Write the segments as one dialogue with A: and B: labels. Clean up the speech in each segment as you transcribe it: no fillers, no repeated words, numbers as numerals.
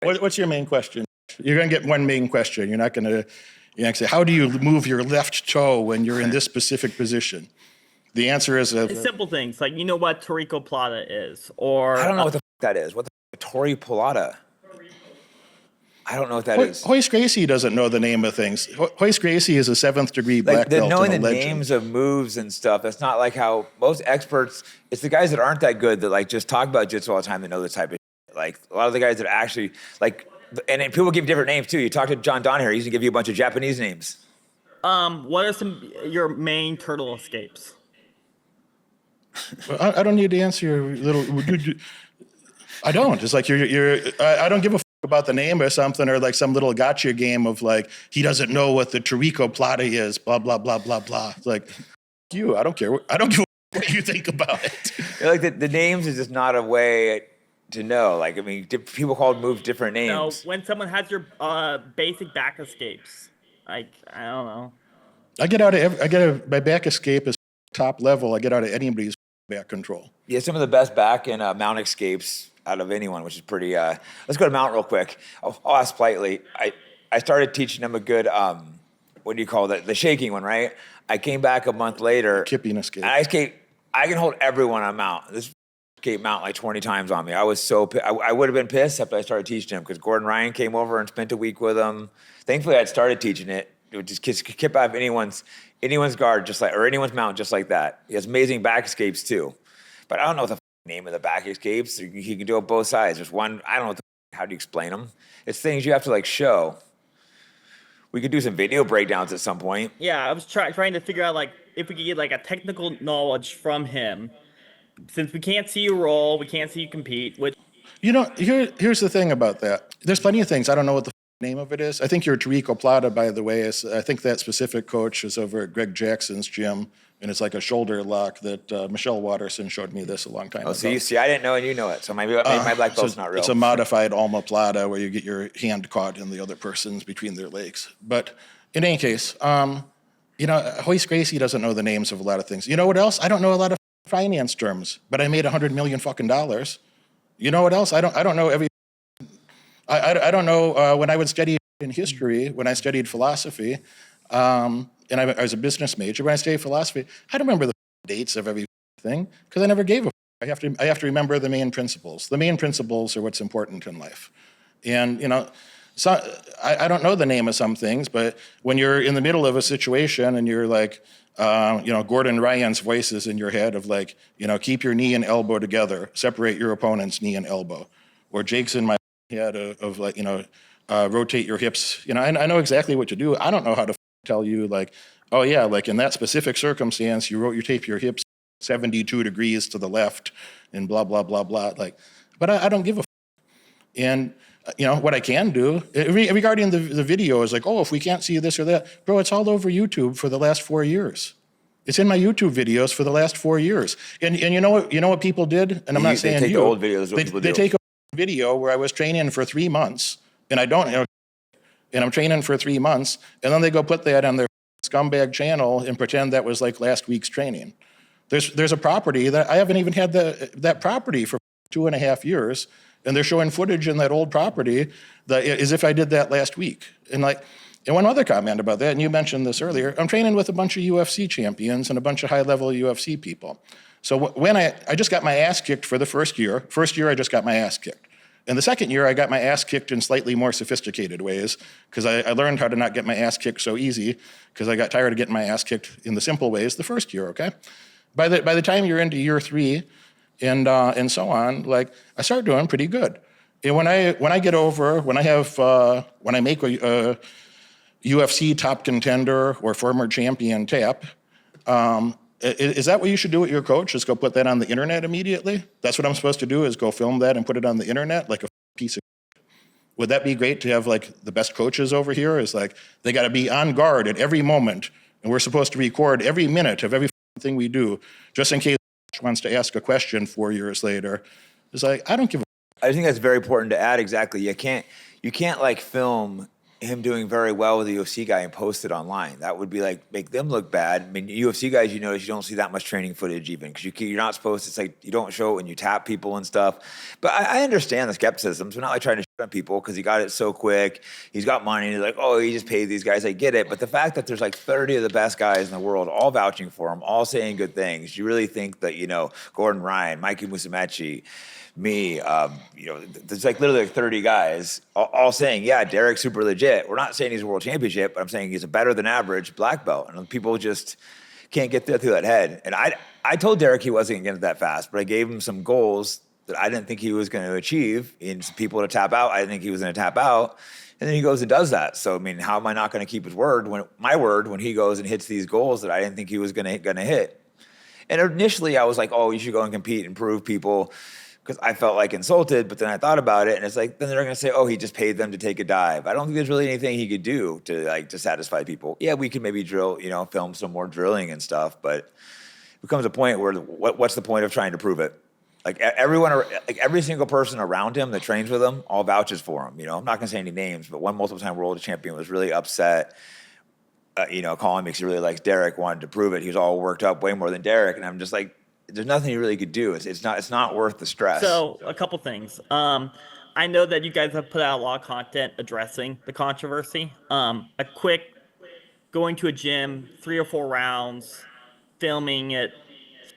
A: What's your main question? You're going to get one main question. You're not going to say, how do you move your left toe when you're in this specific position? The answer is
B: simple things like, you know what Torrico Plata is, or
C: I don't know what the that is. What the Torri Plata? I don't know what that is.
A: Royce Gracie doesn't know the name of things. Royce Gracie is a 7th degree black belt
C: knowing
A: and a
C: the
A: legend.
C: names of moves and stuff. That's not like how most experts. It's the guys that aren't that good that like just talk about jiu-jitsu all the time that know this type of shit. Like a lot of the guys that actually like, and then people give different names too. You talk to John Donaher, he's gonna give you a bunch of Japanese names.
B: What are your main turtle escapes?
A: I don't need to answer your little. I don't. It's like I don't give a about the name or something, or like some little gotcha game of like he doesn't know what the Torrico Plata is. Blah blah blah blah blah. It's like you. I don't care. I don't give a what you think about it.
C: Like the names is just not a way to know. Like I mean, people call moves different names.
B: No, when someone has your basic back escapes, like I don't know.
A: My back escape is top level. I get out of anybody's back control.
C: Yeah, some of the best back and mount escapes out of anyone, which is pretty. Let's go to mount real quick. I'll ask politely. I started teaching them a good what do you call that? The shaking one, right? I came back a month later.
A: Kipping escape.
C: And I can hold everyone on mount. This escape mount like 20 times on me. I was so I would have been pissed after I started teaching him because Gordon Ryan came over and spent a week with him. Thankfully, I'd started teaching it. It would just kip out of anyone's guard just like, or anyone's mount just like that. He has amazing back escapes too. But I don't know what the name of the back escapes. He can do it both sides. There's one, I don't know how do you explain them. It's things you have to like show. We could do some video breakdowns at some point.
B: Yeah, I was trying to figure out like if we could get like a technical knowledge from him. Since we can't see you roll, we can't see you compete. Which
A: here's the thing about that. There's plenty of things. I don't know what the name of it is. I think your Torrico Plata, by the way, is I think that specific coach is over at Greg Jackson's gym, and it's like a shoulder lock that Michelle Watterson showed me this a long time ago.
C: So you see, I didn't know and you know it. So maybe my black belt's not real.
A: It's a modified Alma Plata where you get your hand caught in the other person's between their legs. But in any case, Royce Gracie doesn't know the names of a lot of things. You know what else? I don't know a lot of finance terms, but I made $100 million fucking dollars. You know what else? I don't know every. I don't know when I would study in history, when I studied philosophy, and I was a business major. When I studied philosophy, I don't remember the dates of everything because I never gave a. I have to remember the main principles. The main principles are what's important in life, and so I don't know the name of some things, but when you're in the middle of a situation and you're like, Gordon Ryan's voices in your head of like, keep your knee and elbow together, separate your opponent's knee and elbow, or Jake's in my head of like, rotate your hips. I know exactly what to do. I don't know how to tell you like, oh yeah, like in that specific circumstance, you rotate your hips 72 degrees to the left and blah, blah, blah, blah. Like, but I don't give a And what I can do regarding the video is like, oh, if we can't see this or that, bro, it's all over YouTube for the last 4 years. It's in my YouTube videos for the last 4 years. And you know what people did? And I'm not saying
C: they take
A: you.
C: The old videos.
A: They take a video where I was training for 3 months, and and I'm training for 3 months, and then they go put that on their scumbag channel and pretend that was like last week's training. There's a property that I haven't even had that property for 2.5 years, and they're showing footage in that old property that as if I did that last week. And one other comment about that, and you mentioned this earlier, I'm training with a bunch of UFC champions and a bunch of high-level UFC people. So when I just got my ass kicked for the first year I just got my ass kicked. And the second year, I got my ass kicked in slightly more sophisticated ways because I learned how to not get my ass kicked so easy because I got tired of getting my ass kicked in the simple ways the first year, okay? By the time you're into year 3 and so on, like I start doing pretty good. And when I make a UFC top contender or former champion tap, is that what you should do with your coach? Is go put that on the internet immediately? That's what I'm supposed to do is go film that and put it on the internet like a piece of. Would that be great to have like the best coaches over here? Is like they got to be on guard at every moment, and we're supposed to record every minute of everything we do, just in case wants to ask a question 4 years later. It's like I don't give a.
C: I think that's very important to add. Exactly, you can't like film him doing very well with a UFC guy and post it online. That would be like make them look bad. I mean, UFC guys, you notice you don't see that much training footage even because you're not supposed to. It's like you don't show it when you tap people and stuff. But I understand the skepticism. So we're not like trying to shit on people because he got it so quick. He's got money. And he's like, oh, he just paid these guys. I get it. But the fact that there's like 30 of the best guys in the world all vouching for him, all saying good things, you really think that, you know, Gordon Ryan, Mikey Musumeci, me, you know, there's like literally like 30 guys all saying, yeah, Derek's super legit. We're not saying he's a world championship, but I'm saying he's a better than average black belt. And people just can't get through that head. And I told Derek he wasn't going to get that fast, but I gave him some goals that I didn't think he was going to achieve in people to tap out. I didn't think he was going to tap out. And then he goes and does that. So, I mean, how am I not going to keep his word when he goes and hits these goals that I didn't think he was going to hit? And initially I was like, oh, you should go and compete and prove people, because I felt like insulted, but then I thought about it, and it's like, then they're going to say, oh, he just paid them to take a dive. I don't think there's really anything he could do to satisfy people. Yeah, we could maybe drill, you know, film some more drilling and stuff, but it becomes a point where what's the point of trying to prove it? Like every single person around him that trains with him all vouches for him. You know, I'm not going to say any names, but one multiple-time world champion was really upset. You know, calling me because he really likes Derek, wanted to prove it. He was all worked up way more than Derek, and I'm just like, there's nothing you really could do. It's not worth the stress.
B: So a couple things. I know that you guys have put out a lot of content addressing the controversy. A quick going to a gym, 3 or 4 rounds, filming it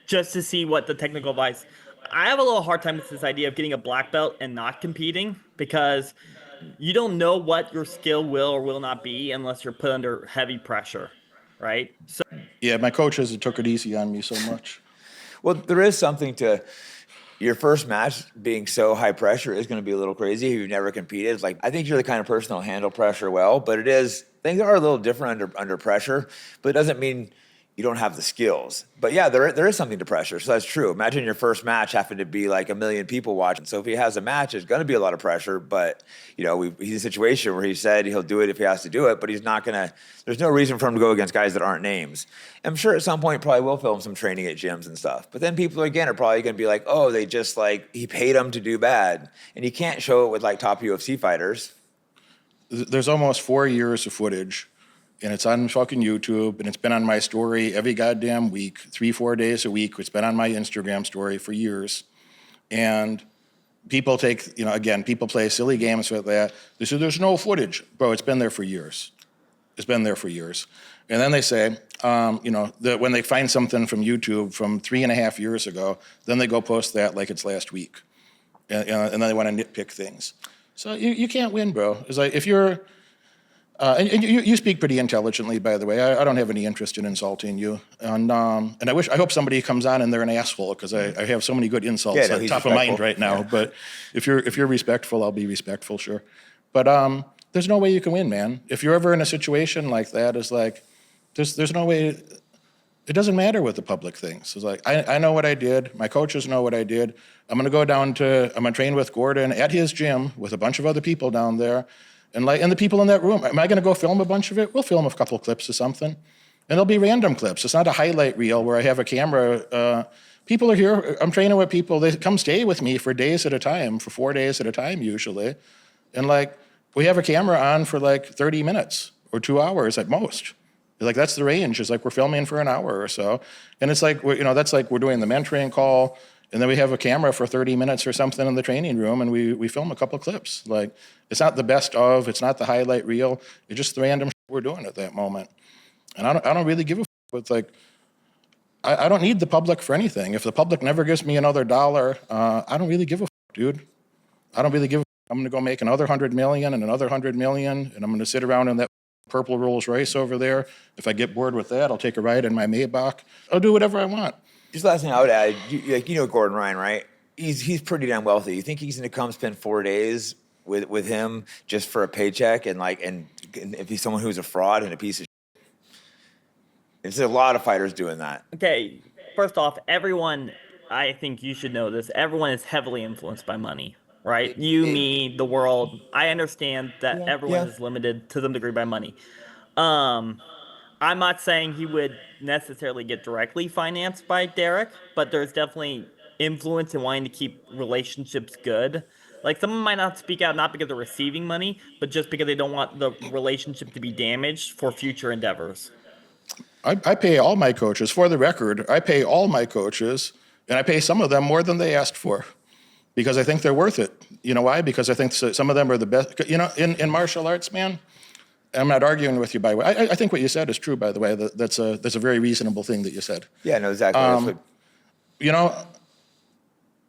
B: just to see what the technical advice. I have a little hard time with this idea of getting a black belt and not competing because you don't know what your skill will or will not be unless you're put under heavy pressure, right? So
A: Yeah, my coaches took it easy on me so much.
C: Well, there is something to your first match being so high pressure is going to be a little crazy if you've never competed. It's like, I think you're the kind of person that'll handle pressure well, but things are a little different under pressure, but it doesn't mean you don't have the skills. But yeah, there is something to pressure. So that's true. Imagine your first match having to be like 1 million people watching. So if he has a match, there's going to be a lot of pressure, but you know, he's in a situation where he said he'll do it if he has to do it, but he's not going to, there's no reason for him to go against guys that aren't names. I'm sure at some point probably will film some training at gyms and stuff. But then people again are probably going to be like, oh, they just like, he paid them to do bad. And you can't show it with like top UFC fighters.
A: There's almost 4 years of footage, and it's on fucking YouTube, and it's been on my story every goddamn week, 3-4 days a week. It's been on my Instagram story for years. And people take, you know, again, people play silly games with that. They say, there's no footage. Bro, it's been there for years. It's been there for years. And then they say, you know, that when they find something from YouTube from 3.5 years ago, then they go post that like it's last week. And then they want to nitpick things. So you can't win, bro. It's like if you're, and you speak pretty intelligently, by the way. I don't have any interest in insulting you. And I hope somebody comes on and they're an asshole, because I have so many good insults
C: Yeah, no,
A: at
C: he's
A: top of mind
C: respectful.
A: right now.
C: Yeah.
A: But if you're respectful, I'll be respectful, sure. But there's no way you can win, man. If you're ever in a situation like that, it's like there's no way. It doesn't matter what the public thinks. It's like I know what I did. My coaches know what I did. I'm gonna train with Gordon at his gym with a bunch of other people down there. And the people in that room, am I going to go film a bunch of it? We'll film a couple clips or something. And they'll be random clips. It's not a highlight reel where I have a camera. People are here. I'm training with people. They come stay with me for days at a time, for 4 days at a time usually. And we have a camera on for 30 minutes or 2 hours at most. That's the range. It's like we're filming for an hour or so. And it's like, that's like we're doing the mentoring call. And then we have a camera for 30 minutes or something in the training room, and we film a couple clips. It's not the best of, it's not the highlight reel. It's just the random shit we're doing at that moment. And I don't really give a fuck. I don't need the public for anything. If the public never gives me another dollar, I don't really give a fuck, dude. I don't really give a fuck. I'm gonna go make another 100 million and another 100 million, and I'm gonna sit around in that purple Rolls Royce over there. If I get bored with that, I'll take a ride in my Maybach. I'll do whatever I want.
C: Just last thing I would add, you know Gordon Ryan, right? He's pretty damn wealthy. You think he's going to come spend 4 days with him just for a paycheck and if he's someone who's a fraud and a piece of shit? There's a lot of fighters doing that.
B: Okay, first off, everyone, I think you should know this, everyone is heavily influenced by money, right? Me, the world. I understand that everyone is limited to some degree by money. I'm not saying he would necessarily get directly financed by Derek, but there's definitely influence in wanting to keep relationships good. Like someone might not speak out not because they're receiving money, but just because they don't want the relationship to be damaged for future endeavors.
A: I pay all my coaches, for the record, I pay all my coaches, and I pay some of them more than they asked for because I think they're worth it. You know why? Because I think some of them are the best. You know, in martial arts, man, I'm not arguing with you, by the way. I think what you said is true, by the way. That's a very reasonable thing that you said.
C: Yeah, no, exactly. That's what,
A: You know,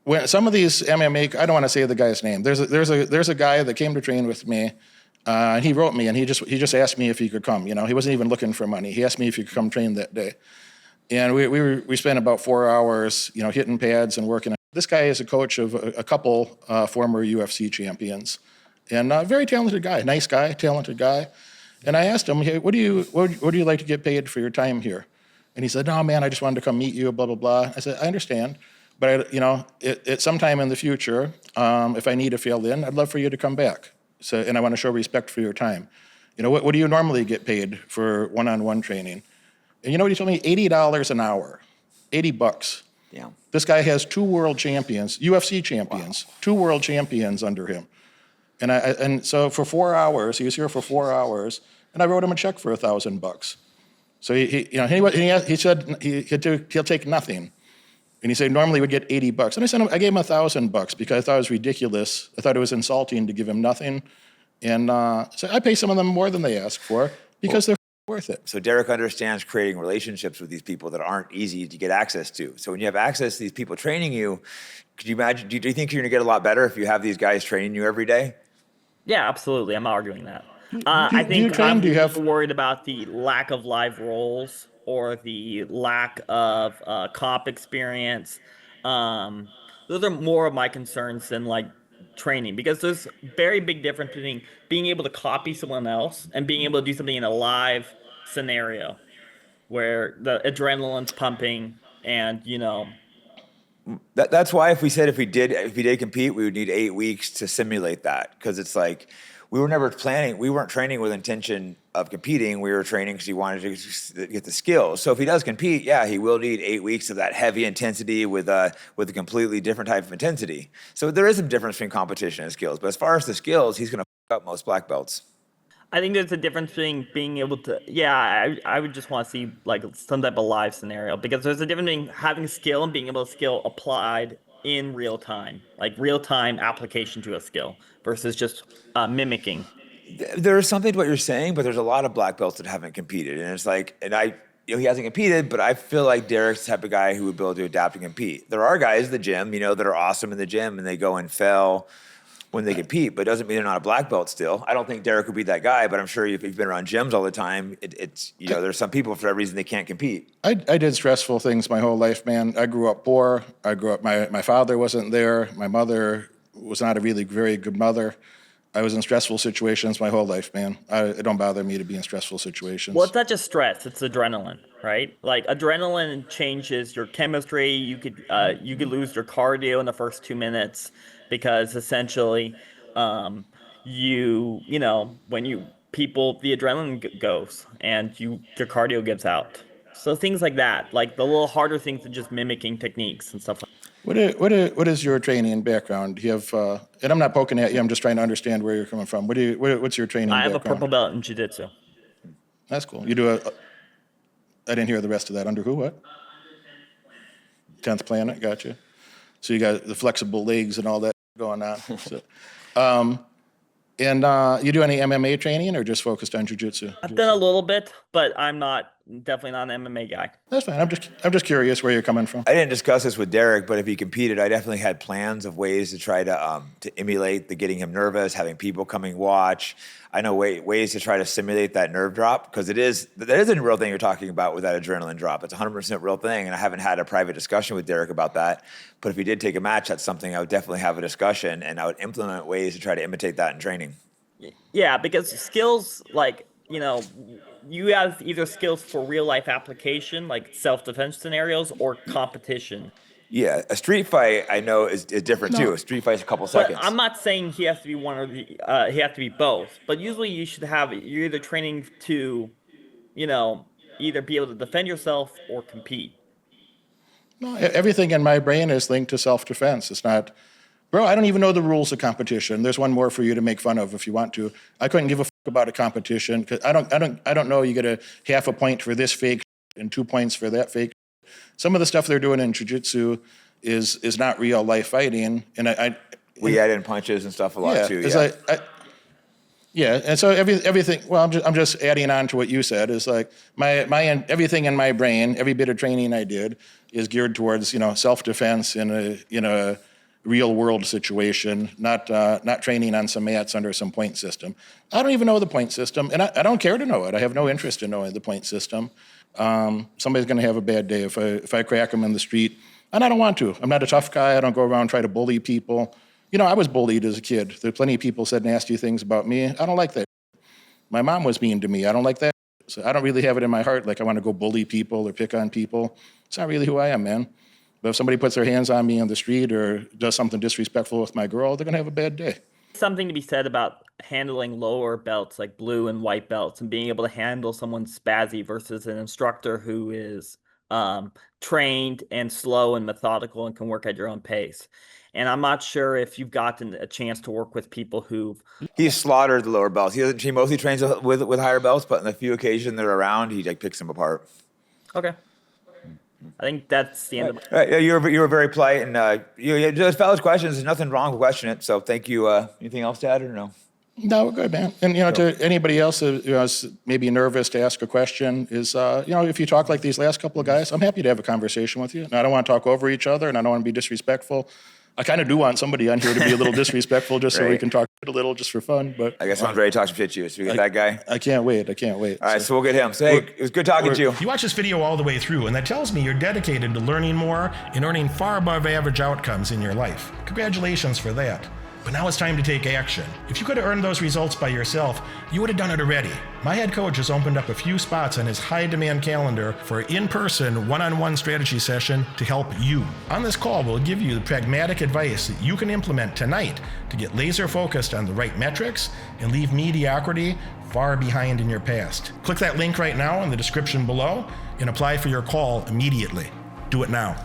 A: when some of these MMA, I don't want to say the guy's name. There's a guy that came to train with me. And he wrote me, and he just asked me if he could come. You know, he wasn't even looking for money. He asked me if he could come train that day, and we spent about 4 hours, you know, hitting pads and working. This guy is a coach of a couple former UFC champions, and a very talented guy, nice guy, talented guy. And I asked him, hey, what do you like to get paid for your time here? And he said, no, man, I just wanted to come meet you, blah blah blah. I said, I understand, but you know, at sometime in the future, if I need to fill in, I'd love for you to come back. So, and I want to show respect for your time. You know, what do you normally get paid for one-on-one training? And you know what he told me? $80 an hour, $80.
C: yeah.
A: This guy has 2 world champions, UFC champions, 2 world champions under him. And so for 4 hours, he was here for 4 hours, and I wrote him a check for $1,000. So he said he'll take nothing. And he said normally we'd get $80. And I gave him $1,000 because I thought it was ridiculous. I thought it was insulting to give him nothing. And so I pay some of them more than they ask for because they're worth it.
C: So Derek understands creating relationships with these people that aren't easy to get access to. So when you have access to these people training you, could you imagine, do you think you're going to get a lot better if you have these guys training you every day?
B: Yeah, absolutely. I'm not arguing that. I think I'm worried about the lack of live roles or the lack of comp experience. Those are more of my concerns than like training, because there's very big difference between being able to copy someone else and being able to do something in a live scenario where the adrenaline's pumping and, you know.
C: That's why if we did compete, we would need 8 weeks to simulate that, because it's like we weren't training with intention of competing. We were training because he wanted to get the skills. So if he does compete, yeah, he will need 8 weeks of that heavy intensity with a completely different type of intensity. So there is a difference between competition and skills. But as far as the skills, he's going to up most black belts.
B: I think there's a difference between being able to, I would just want to see like some type of live scenario, because there's a difference between having skill and being able to skill applied in real time, like real time application to a skill versus just mimicking.
C: There is something to what you're saying, but there's a lot of black belts that haven't competed, and it's like, he hasn't competed, but I feel like Derek's the type of guy who would be able to adapt and compete. There are guys in the gym, that are awesome in the gym, and they go and fail when they compete, but it doesn't mean they're not a black belt still. I don't think Derek would be that guy, but I'm sure if you've been around gyms all the time, it's there's some people for that reason they can't compete.
A: I did stressful things my whole life, man. I grew up poor. My father wasn't there. My mother was not a really very good mother. I was in stressful situations my whole life, man. It don't bother me to be in stressful situations.
B: Well, it's not just stress; it's adrenaline, right? Like adrenaline changes your chemistry. You could lose your cardio in the first 2 minutes because essentially, when the adrenaline goes and your cardio gives out. So things like that, like the little harder things than just mimicking techniques and stuff like that.
A: What is your training background? You have, and I'm not poking at you. I'm just trying to understand where you're coming from. What's your training background?
B: I have a purple belt in Jiu-Jitsu.
A: That's cool. You do I didn't hear the rest of that. Under who? What? 10th Planet. Gotcha. So you got the flexible legs and all that going on. So, and you do any MMA training or just focused on jiu-jitsu?
B: I've done a little bit, but I'm definitely not an MMA guy.
A: That's fine. I'm just curious where you're coming from.
C: I didn't discuss this with Derek, but if he competed, I definitely had plans of ways to try to emulate the getting him nervous, having people coming watch. I know ways to try to simulate that nerve drop, because that is a real thing you're talking about with that adrenaline drop. It's 100% real thing, and I haven't had a private discussion with Derek about that. But if he did take a match, that's something I would definitely have a discussion, and I would implement ways to try to imitate that in training.
B: Yeah, because skills you have either skills for real life application, like self-defense scenarios, or competition.
C: Yeah, a street fight I know is different too. A street fight's a couple seconds.
B: But I'm not saying he has to be one or the he has to be both. But usually you're either training to, either be able to defend yourself or compete.
A: No, everything in my brain is linked to self-defense. It's not Bro, I don't even know the rules of competition. There's one more for you to make fun of if you want to. I couldn't give a fuck about a competition because I don't know. You get a half a point for this fake and 2 points for that fake. Some of the stuff they're doing in jiu-jitsu is not real life fighting, and
C: we add in punches and stuff a lot too.
A: It's like, and so everything. Well, I'm just adding on to what you said. Is like my everything in my brain, every bit of training I did is geared towards self-defense in a real world situation, not training on some mats under some point system. I don't even know the point system, and I don't care to know it. I have no interest in knowing the point system. Somebody's going to have a bad day if I crack them in the street, and I don't want to. I'm not a tough guy. I don't go around and try to bully people. I was bullied as a kid. There plenty of people said nasty things about me. I don't like that. My mom was mean to me. I don't like that. So I don't really have it in my heart like I want to go bully people or pick on people. It's not really who I am, man. But if somebody puts their hands on me on the street or does something disrespectful with my girl, they're going to have a bad day.
B: Something to be said about handling lower belts like blue and white belts and being able to handle someone's spazzy versus an instructor who is trained and slow and methodical and can work at your own pace. And I'm not sure if you've gotten a chance to work with people who've...
C: He's slaughtered the lower belts. He mostly trains with higher belts, but on the few occasions they're around, he picks them apart.
B: Okay. I think that's the end of it.
C: Right, yeah, you were very polite, and you just valid questions. There's nothing wrong with questioning it. So thank you. Anything else to add or no?
A: No, we're good, man. And to anybody else who is maybe nervous to ask a question, is if you talk like these last couple of guys, I'm happy to have a conversation with you. And I don't want to talk over each other, and I don't want to be disrespectful. I kind of do want somebody on here to be a little disrespectful, just so we can talk a little, just for fun. But
C: I guess someone's ready to talk some shit to you. So we get that guy.
A: I can't wait. All
C: right, so we'll get him. So hey, it was good talking to you.
D: You watch this video all the way through, and that tells me you're dedicated to learning more and earning far above average outcomes in your life. Congratulations for that. But now it's time to take action. If you could have earned those results by yourself, you would have done it already. My head coach has opened up a few spots on his high-demand calendar for an in-person, one-on-one strategy session to help you. On this call, we'll give you the pragmatic advice that you can implement tonight to get laser-focused on the right metrics and leave mediocrity far behind in your past. Click that link right now in the description below and apply for your call immediately. Do it now.